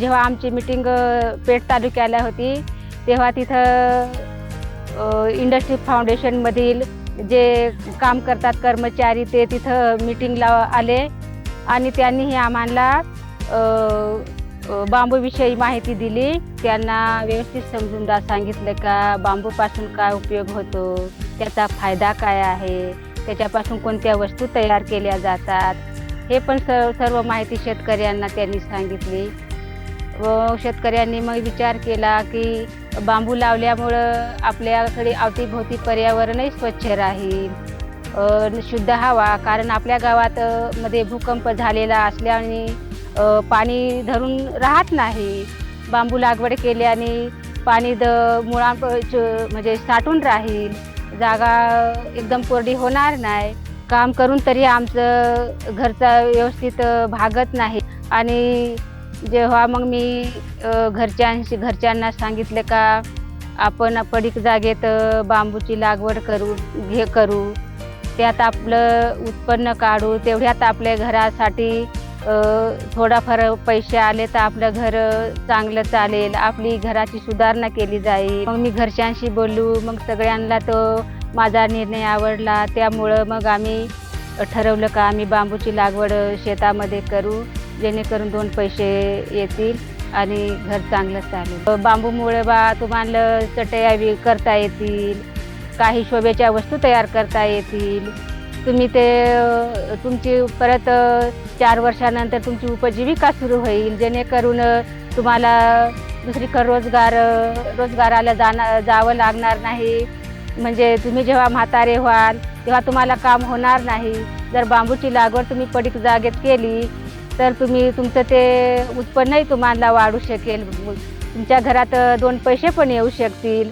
जेव्हा आमची मीटिंग पेठ तालुक्याला होती तेव्हा तिथं इंडस्ट्री फाउंडेशनमधील जे काम करतात कर्मचारी ते तिथं मीटिंगला आले आणि त्यांनीही आम्हाला बांबूविषयी माहिती दिली. त्यांना व्यवस्थित समजून सांगितलं का बांबूपासून काय उपयोग होतो, त्याचा फायदा काय आहे, त्याच्यापासून कोणत्या वस्तू तयार केल्या जातात, हे पण सर्व माहिती शेतकऱ्यांना त्यांनी सांगितली. व शेतकऱ्यांनी मग विचार केला की बांबू लावल्यामुळं आपल्याकडे अवतीभोवती पर्यावरणही स्वच्छ राहील, शुद्ध हवा. कारण आपल्या गावात मध्ये भूकंप झालेला असल्याने पाणी धरून राहत नाही. बांबू लागवड केल्याने पाणी मुळा म्हणजे साठून राहील, जागा एकदम कोरडी होणार नाही. काम करून तरी आमचं घरचा व्यवस्थित भागत नाही. आणि जेव्हा मग मी घरच्यांना सांगितलं का आपण पडीक जागेत बांबूची लागवड करू, त्यात आपलं उत्पन्न काढू, तेवढ्यात आपल्या घरासाठी थोडाफार पैसे आले तर आपलं घर चांगलं चालेल, आपली घराची सुधारणा केली जाईल. मग मी घरच्यांशी बोलू, मग सगळ्यांना तो माझा निर्णय आवडला. त्यामुळं मग आम्ही ठरवलं का आम्ही बांबूची लागवड शेतामध्ये करू, जेणेकरून 2 पैसे येतील आणि घर चांगलं चालेल. बांबूमुळे तुम्हाला चटया करता येतील, काही शोभेच्या वस्तू तयार करता येतील. तुम्ही ते तुमची परत 4 वर्षानंतर तुमची उपजीविका सुरू होईल, जेणेकरून तुम्हाला दुसरीकडे रोजगाराला जावं लागणार नाही. म्हणजे तुम्ही जेव्हा म्हातारे व्हाल तेव्हा तुम्हाला काम होणार नाही. जर बांबूची लागवड तुम्ही पडीक जागेत केली तर तुमचं ते उत्पन्नही तुम्हाला वाढू शकेल, तुमच्या घरात 2 पैसे पण येऊ शकतील.